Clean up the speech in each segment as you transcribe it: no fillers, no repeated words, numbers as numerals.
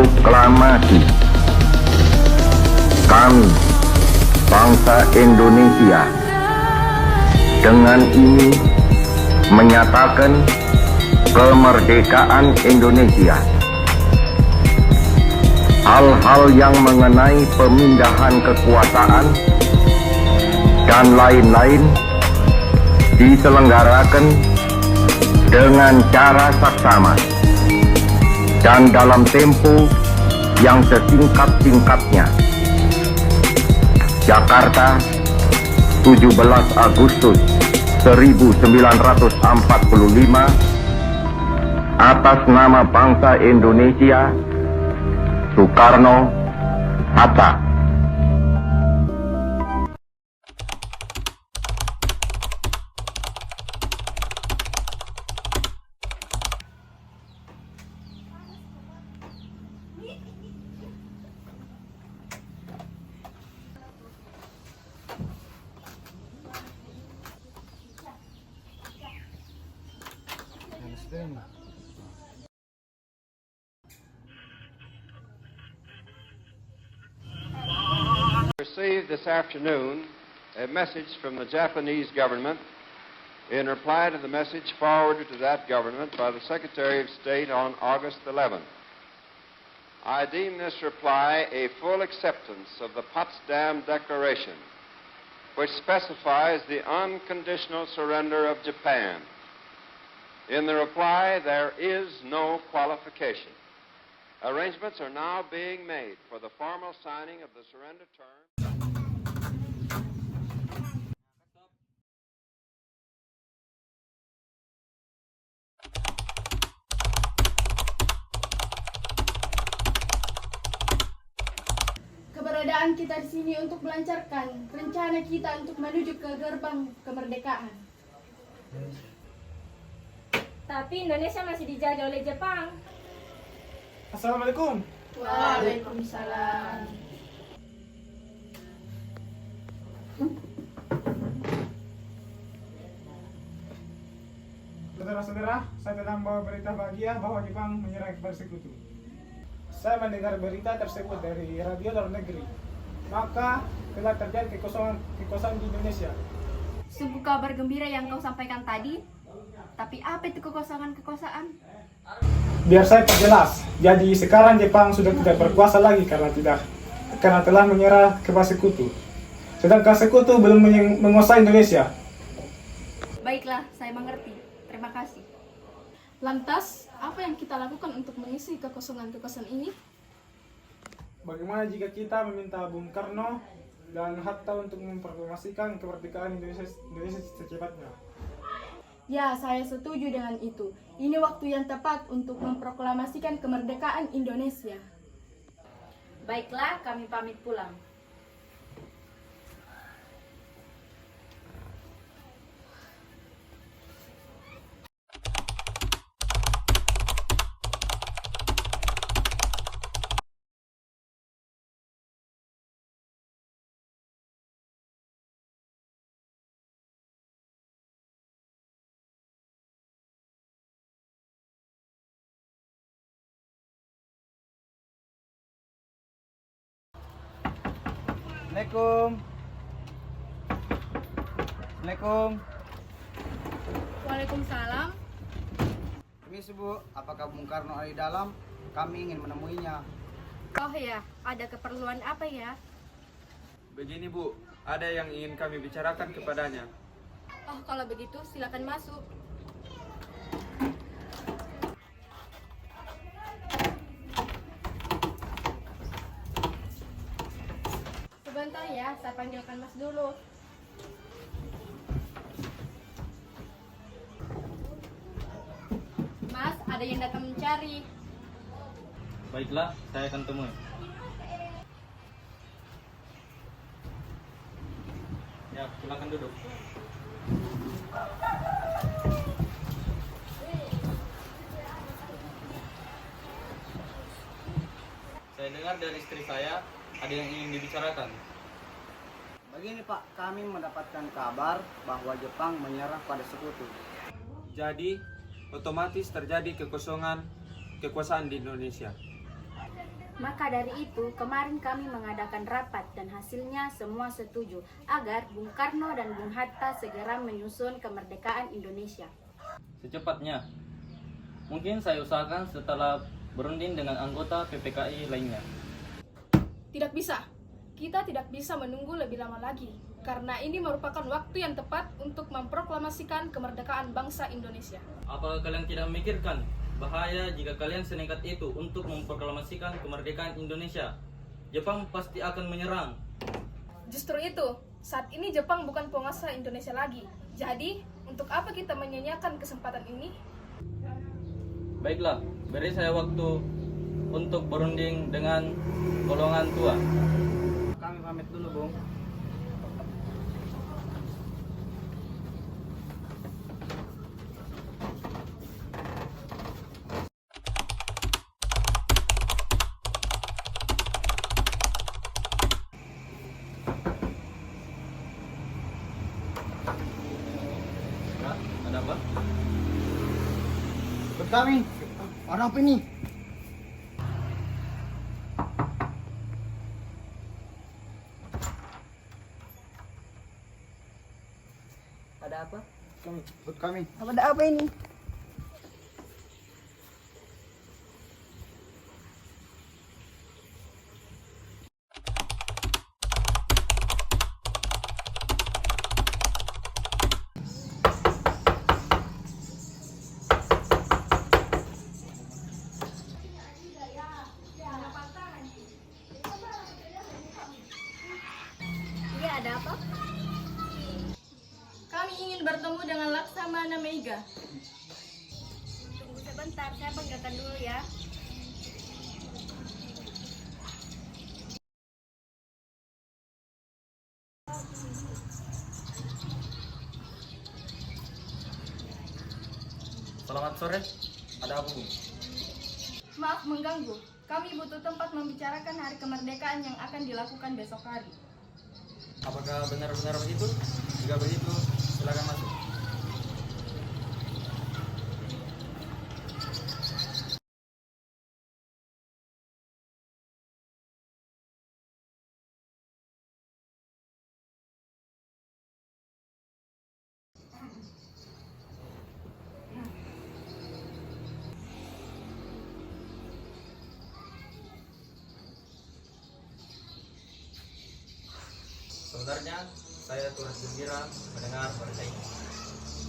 Proklamasi. Kami, bangsa Indonesia, dengan ini menyatakan kemerdekaan Indonesia. Hal-hal yang mengenai pemindahan kekuasaan dan lain-lain diselenggarakan dengan cara saksama dan dalam tempo yang sesingkat-singkatnya. Jakarta, 17 Agustus 1945, atas nama bangsa Indonesia, Soekarno Hatta. Received this afternoon a message from the Japanese government in reply to the message forwarded to that government by the Secretary of State on August 11th. I deem this reply a full acceptance of the Potsdam Declaration, which specifies the unconditional surrender of Japan. In the reply, there is no qualification. Arrangements are now being made for the formal signing of the surrender terms. Keberadaan kita di sini untuk melancarkan rencana kita untuk menuju ke gerbang kemerdekaan. Tapi Indonesia masih dijajah oleh Jepang. Assalamualaikum. Waalaikumsalam. Saudara-saudara, saya telah membawa berita bahagia bahwa Jepang menyerah kepada sekutu. Saya mendengar berita tersebut dari radio luar negeri. Maka telah terjadi kekosongan di Indonesia. Sungguh kabar gembira yang kau sampaikan tadi. Tapi apa itu kekosongan? Biar saya perjelas. Jadi sekarang Jepang sudah tidak berkuasa lagi karena telah menyerah kepada sekutu. Sedangkan sekutu belum menguasai Indonesia. Baiklah, saya mengerti. Terima kasih. Lantas, apa yang kita lakukan untuk mengisi kekosongan ini? Bagaimana jika kita meminta Bung Karno dan Hatta untuk memproklamasikan kemerdekaan Indonesia secepatnya? Ya, saya setuju dengan itu. Ini waktu yang tepat untuk memproklamasikan kemerdekaan Indonesia. Baiklah, kami pamit pulang. Assalamualaikum. Waalaikumsalam. Permisi Bu, apakah Bung Karno ada di dalam? Kami ingin menemuinya. Oh ya, ada keperluan apa ya? Begini Bu, ada yang ingin kami bicarakan kepadanya. Oh, kalau begitu silakan masuk. Sebentar ya, saya panggilkan Mas dulu. Mas, ada yang datang mencari. Baiklah, saya akan temui. Ya, silakan duduk. Saya dengar dari istri saya ada yang ingin dibicarakan. Begini Pak, kami mendapatkan kabar bahwa Jepang menyerah pada sekutu. Jadi, otomatis terjadi kekosongan kekuasaan di Indonesia. Maka dari itu, kemarin kami mengadakan rapat dan hasilnya semua setuju agar Bung Karno dan Bung Hatta segera menyusun kemerdekaan Indonesia. Secepatnya. Mungkin saya usahakan setelah berunding dengan anggota PPKI lainnya. Tidak bisa. Kita tidak bisa menunggu lebih lama lagi, karena ini merupakan waktu yang tepat untuk memproklamasikan kemerdekaan bangsa Indonesia. Apakah kalian tidak memikirkan bahaya jika kalian senekat itu untuk memproklamasikan kemerdekaan Indonesia? Jepang pasti akan menyerang. Justru itu, saat ini Jepang bukan penguasa Indonesia lagi. Jadi, untuk apa kita menyanyiakan kesempatan ini? Baiklah, beri saya waktu untuk berunding dengan golongan tua. Kami pamit dulu, Bung. Ya, ada apa? Ikut kami. Orang apa ini? Ada apa? Ikut kami. Ada apa ini? Iya, ada apa? Kami ingin bertemu dengan Laksamana Meiga. Tunggu sebentar, saya panggilkan dulu ya. Selamat sore. Ada apa, Bu? Maaf mengganggu. Kami butuh tempat membicarakan hari kemerdekaan yang akan dilakukan besok hari. Apakah benar-benar begitu? Jika begitu, silakan masuk. Sebenarnya saya turut gembira mendengar berita ini.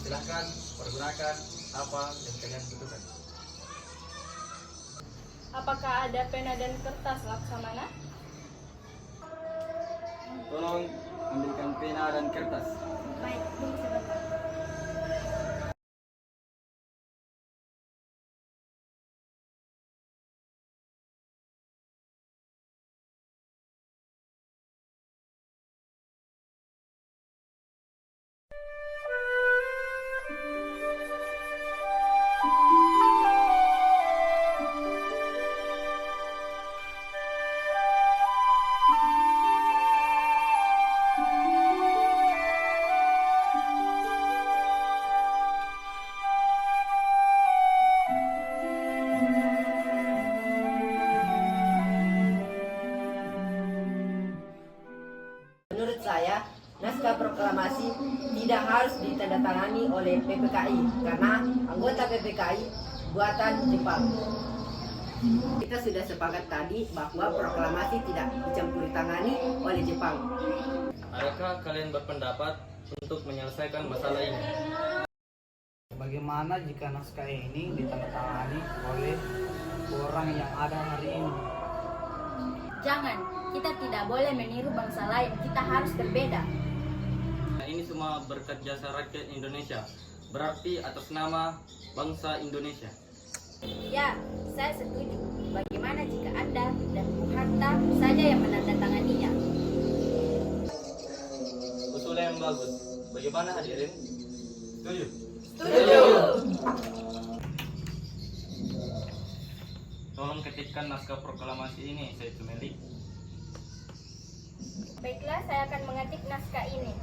Silahkan pergunakan apa yang kalian butuhkan. Apakah ada pena dan kertas, Laksamana? Tolong ambilkan pena dan kertas. Baik, tunggu sebentar. Menurut saya, naskah proklamasi tidak harus ditandatangani oleh PPKI karena anggota PPKI buatan Jepang. Kita sudah sepakat tadi bahwa proklamasi tidak dicampuri tangani oleh Jepang. Adakah kalian berpendapat untuk menyelesaikan masalah ini? Bagaimana jika naskah ini ditandatangani oleh orang yang ada hari ini? Jangan, kita tidak boleh meniru bangsa lain. Kita harus berbeda. Ini semua berkat jasa rakyat Indonesia, berarti atas nama bangsa Indonesia. Ya, saya setuju. Bagaimana jika Anda dan Bung Hatta saja yang menandatanganinya? Usulan yang bagus. Bagaimana hadirin? Setuju? Setuju. Tolong ketikkan naskah proklamasi ini, saya Tumeli. Baiklah, saya akan mengetik naskah ini.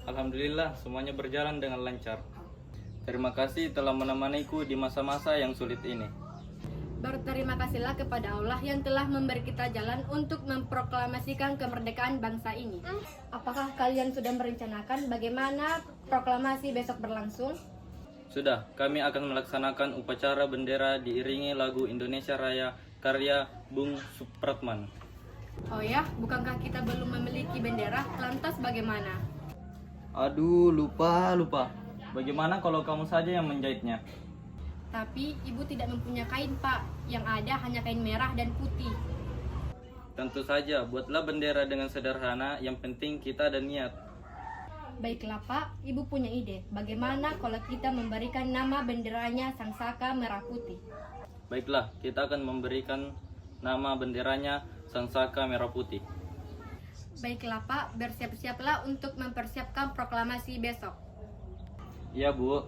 Alhamdulillah semuanya berjalan dengan lancar. Terima kasih telah menemaniku di masa-masa yang sulit ini. Berterima kasihlah kepada Allah yang telah memberi kita jalan untuk memproklamasikan kemerdekaan bangsa ini. Apakah kalian sudah merencanakan bagaimana proklamasi besok berlangsung? Sudah, kami akan melaksanakan upacara bendera diiringi lagu Indonesia Raya karya Bung Supratman. Oh ya, bukankah kita belum memiliki bendera? Lantas bagaimana? Aduh, lupa. Bagaimana kalau kamu saja yang menjahitnya? Tapi ibu tidak mempunyai kain, Pak. Yang ada hanya kain merah dan putih. Tentu saja, buatlah bendera dengan sederhana, yang penting kita ada niat. Baiklah, Pak. Ibu punya ide. Bagaimana kalau kita memberikan nama benderanya Sang Saka Merah Putih? Baiklah, kita akan memberikan nama benderanya Sang Saka Merah Putih. Baiklah, Pak. Bersiap-siaplah untuk mempersiapkan proklamasi besok. Iya, Bu.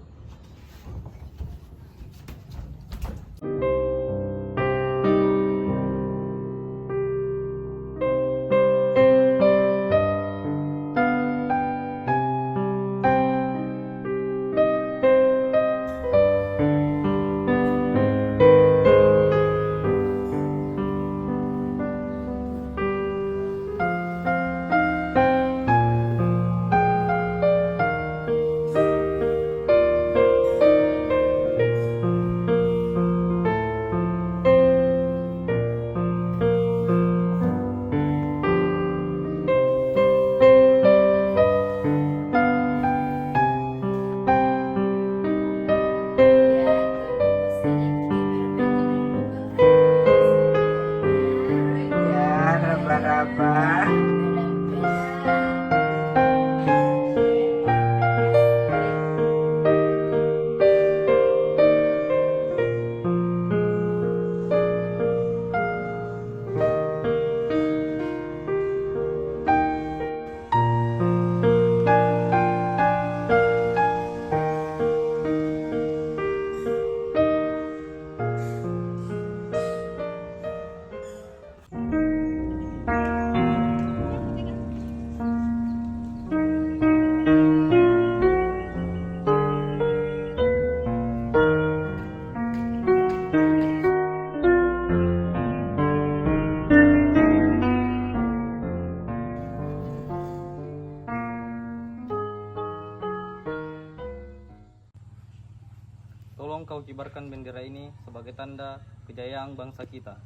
Tolong kau kibarkan bendera ini sebagai tanda kejayaan bangsa kita.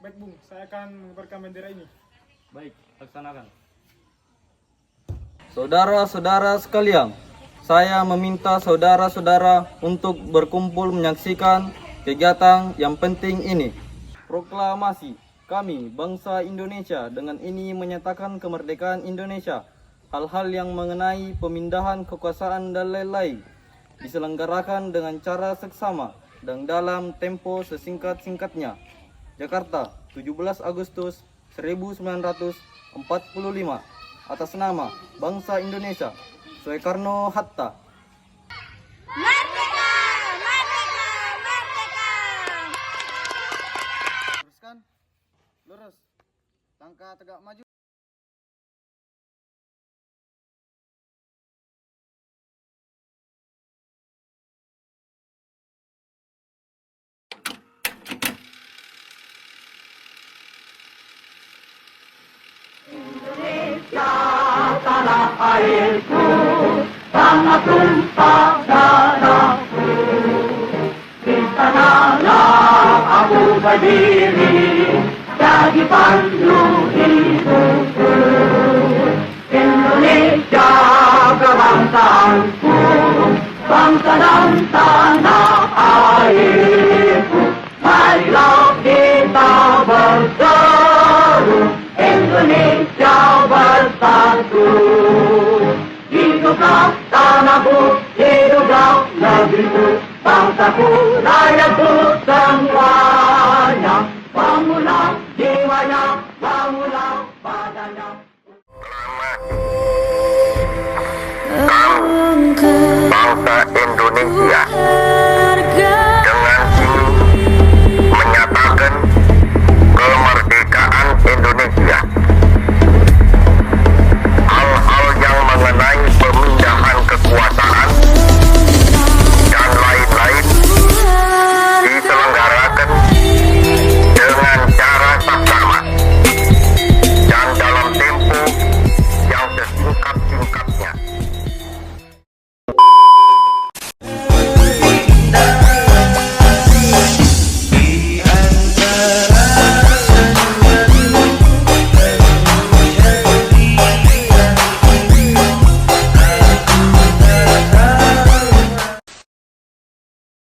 Baik, Bung. Saya akan mengibarkan bendera ini. Baik, laksanakan. Saudara-saudara sekalian, saya meminta saudara-saudara untuk berkumpul menyaksikan kegiatan yang penting ini. Proklamasi kami, bangsa Indonesia, dengan ini menyatakan kemerdekaan Indonesia. Hal-hal yang mengenai pemindahan kekuasaan dan lain-lain diselenggarakan dengan cara seksama dan dalam tempo sesingkat-singkatnya. Jakarta, 17 Agustus 1945, atas nama bangsa Indonesia, Soekarno-Hatta. Merdeka! Merdeka! Merdeka! Teruskan. Lurus. Langkah tegak maju. Indonesia kebangsaanku, bangsa dan tanah airku. Marilah kita berseru, Indonesia bersatu. Hiduplah tanahku, hiduplah negeriku, bangsaku, rakyatku semua.